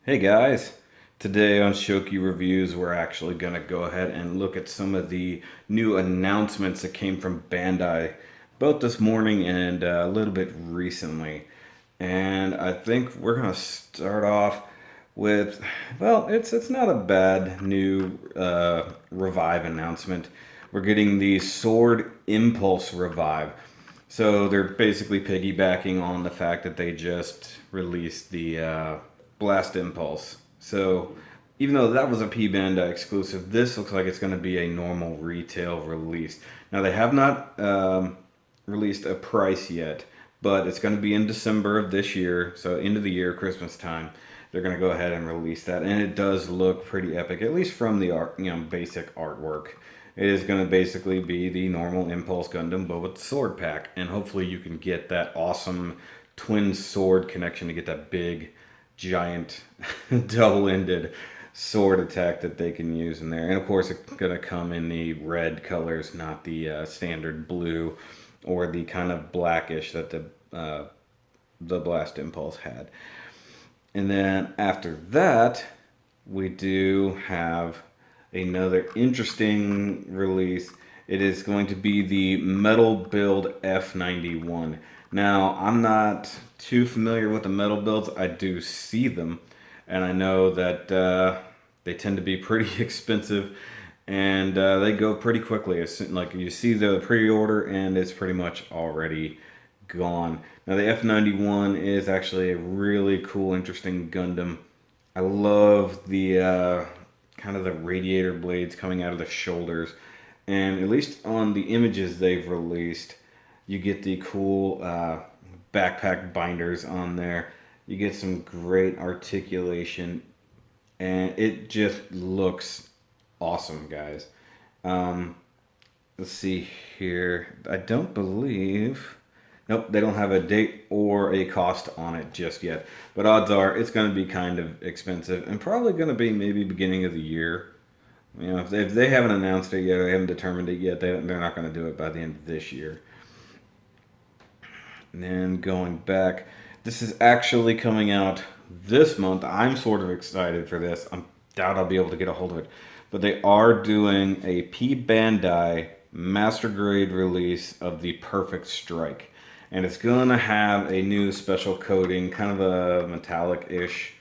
Hey guys, today on Shoky Reviews, we're actually going to go ahead and look at some of the new announcements that came from Bandai, both this morning and a little bit recently. And I think we're going to start off with, well, it's not a bad new Revive announcement. We're getting the Sword Impulse Revive. So they're basically piggybacking on the fact that they just released the Blast Impulse. So even though that was a P Bandai exclusive, this looks like it's going to be a normal retail release. Now they have not released a price yet, but it's going to be in December of this year, so end of the year, Christmas time. They're going to go ahead and release that, and it does look pretty epic, at least from the art, basic artwork. It is going to basically be the normal Impulse Gundam, but with the sword pack, and hopefully you can get that awesome twin sword connection to get that big, giant, double-ended sword attack that they can use in there. And of course, it's going to come in the red colors, not the standard blue or the kind of blackish that the Blast Impulse had. And then after that, we do have another interesting release. It is going to be the Metal Build F91. Now, I'm not too familiar with the metal builds. I do see them, and I know that they tend to be pretty expensive, and they go pretty quickly. It's like you see the pre-order, and it's pretty much already gone. Now, the F91 is actually a really cool, interesting Gundam. I love the kind of the radiator blades coming out of the shoulders. And at least on the images they've released, you get the cool backpack binders on there. You get some great articulation, and it just looks awesome, guys. Um, let's see here. I don't believe. Nope, they don't have a date or a cost on it just yet. But odds are it's going to be kind of expensive and probably going to be maybe beginning of the year. If they haven't announced it yet or they haven't determined it yet, they're not going to do it by the end of this year. And then going back, this is actually coming out this month. I'm sort of excited for this. I doubt I'll be able to get a hold of it. But they are doing a P Bandai Mastergrade release of the Perfect Strike. And it's going to have a new special coating, kind of a metallic-ish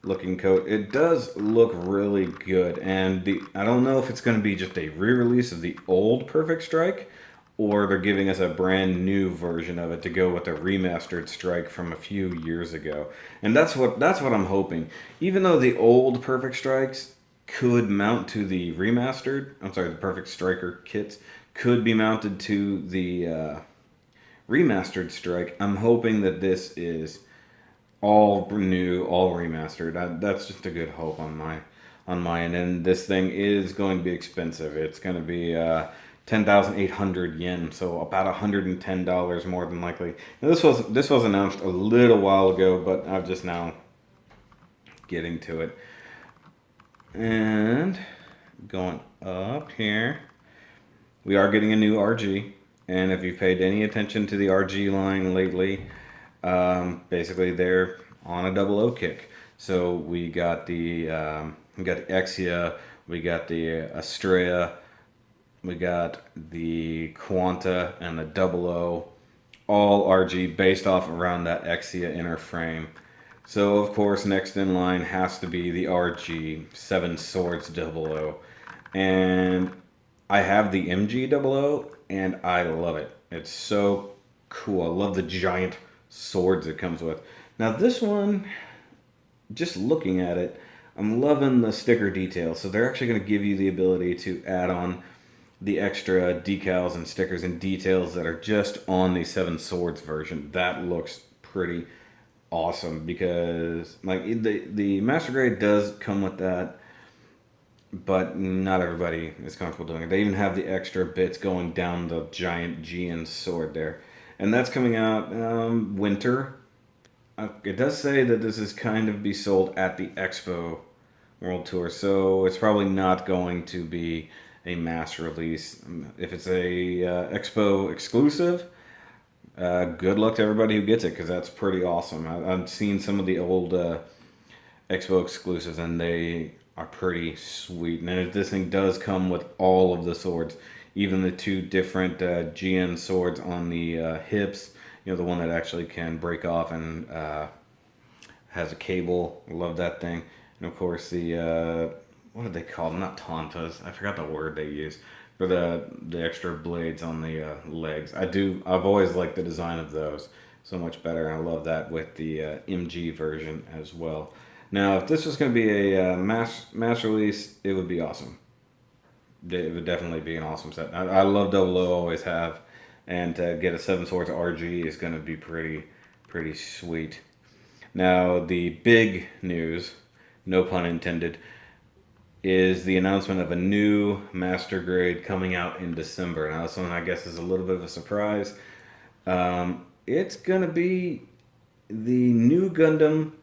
looking coat. It does look really good, and I don't know if it's going to be just a re-release of the old Perfect Strike, or they're giving us a brand new version of it to go with the remastered Strike from a few years ago. And that's what I'm hoping. Even though the old Perfect Strikes could mount to the remastered, I'm sorry, the Perfect Striker kits could be mounted to the remastered Strike. I'm hoping that this is all new, all remastered. That's just a good hope on my end. And this thing is going to be expensive. It's going to be 10,800 yen, so about $110 more than likely. Now, this was announced a little while ago, but I'm just now getting to it. And going up here, we are getting a new RG. And if you've paid any attention to the RG line lately, basically they're on a double O kick. So we got the Exia, we got the Astrea, we got the Quanta, and the double O, all RG based off around that Exia inner frame. So of course, next in line has to be the RG Seven Swords double O, and I have the MG double O, and I love it. It's so cool. I love the giant swords it comes with. Now this one, just looking at it, I'm loving the sticker details. So they're actually going to give you the ability to add on the extra decals and stickers and details that are just on the Seven Swords version. That looks pretty awesome because like the Master Grade does come with that, but not everybody is comfortable doing it. They even have the extra bits going down the giant GN sword there. And that's coming out winter. It does say that this is kind of be sold at the Expo World Tour, so it's probably not going to be a mass release. If it's a Expo exclusive, good luck to everybody who gets it because that's pretty awesome. I've seen some of the old Expo exclusives, and they are pretty sweet. And this thing does come with all of the swords, even the two different GN swords on the hips. You know, the one that actually can break off and has a cable. Love that thing. And of course the what are they called? Not tantas. I forgot the word they use for the extra blades on the legs. I've always liked the design of those so much better. And I love that with the MG version as well. Now, if this was going to be a mass release, it would be awesome. It would definitely be an awesome set. I love Double O, always have, and to get a Seven Swords RG is going to be pretty sweet. Now, the big news, no pun intended, is the announcement of a new Mastergrade coming out in December. Now, this one I guess is a little bit of a surprise. It's going to be the new Gundam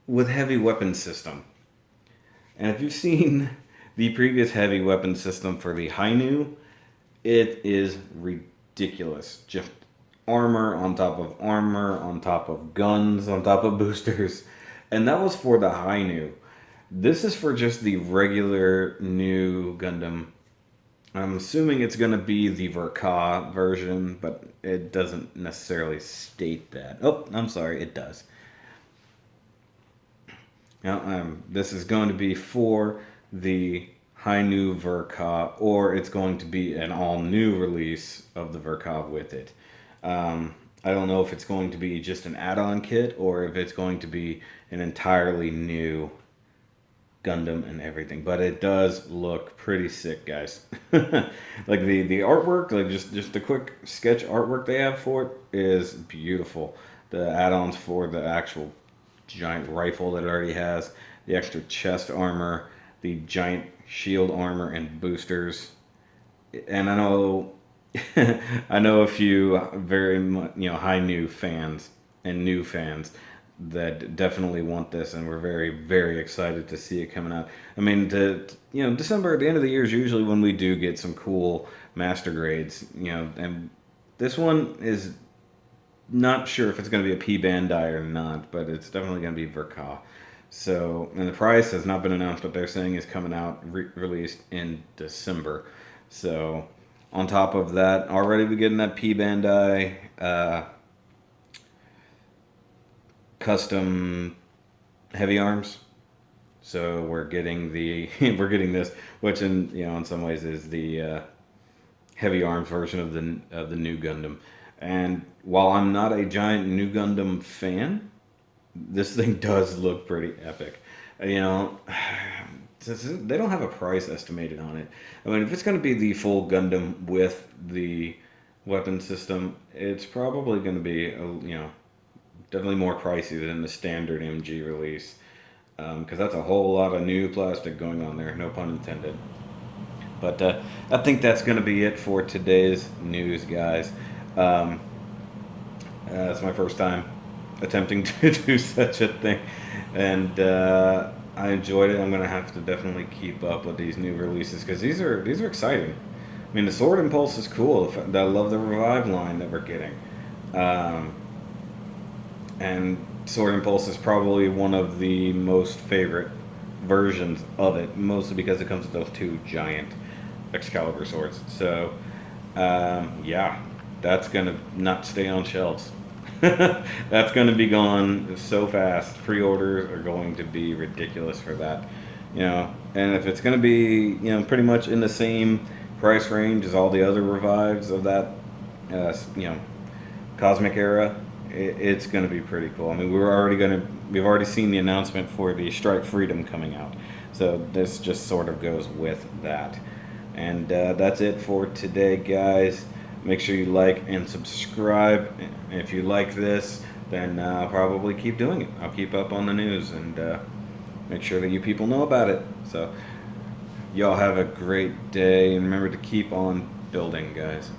with heavy weapon system. And if you've seen the previous heavy weapon system for the Hainu, it is ridiculous. Just armor on top of guns, on top of boosters. And that was for the Hainu. This is for just the regular new Gundam. I'm assuming it's going to be the Verka version, but it doesn't necessarily state that. Oh, I'm sorry, it does. Now, this is going to be for the Hainu Verka, or it's going to be an all-new release of the Verka with it. I don't know if it's going to be just an add-on kit, or if it's going to be an entirely new Gundam and everything, but it does look pretty sick, guys. Like the artwork, like just the quick sketch artwork they have for it is beautiful. The add-ons for the actual giant rifle that it already has, the extra chest armor, the giant shield armor and boosters. And I know I know a few very high new fans and new fans that definitely want this, and we're very excited to see it coming out. I mean, December at the end of the year is usually when we do get some cool master grades, and this one is not sure if it's going to be a P Bandai or not, but it's definitely going to be Verka. So, and the price has not been announced, but they're saying is coming out released in December. So, on top of that, already we're getting that P Bandai custom heavy arms. So we're getting we're getting this, which in some ways is the heavy arms version of the new Gundam. And while I'm not a giant new Gundam fan, this thing does look pretty epic. They don't have a price estimated on it. I mean, if it's going to be the full Gundam with the weapon system, it's probably going to be definitely more pricey than the standard MG release, because that's a whole lot of new plastic going on there, no pun intended. But I think that's going to be it for today's news, guys. It's my first time attempting to do such a thing, and I enjoyed it. I'm going to have to definitely keep up with these new releases, because these are exciting. I mean, the Sword Impulse is cool. I love the Revive line that we're getting. And Sword Impulse is probably one of the most favorite versions of it, mostly because it comes with those two giant Excalibur swords. So, yeah, that's going to not stay on shelves. That's going to be gone so fast. Pre-orders are going to be ridiculous for that. And if it's going to be, pretty much in the same price range as all the other revives of that, Cosmic Era, it's going to be pretty cool. I mean, we've already seen the announcement for the Strike Freedom coming out, so this just sort of goes with that. And that's it for today, guys. Make sure you like and subscribe. If you like this, then I'll probably keep doing it. I'll keep up on the news and make sure that you people know about it. So, y'all have a great day, and remember to keep on building, guys.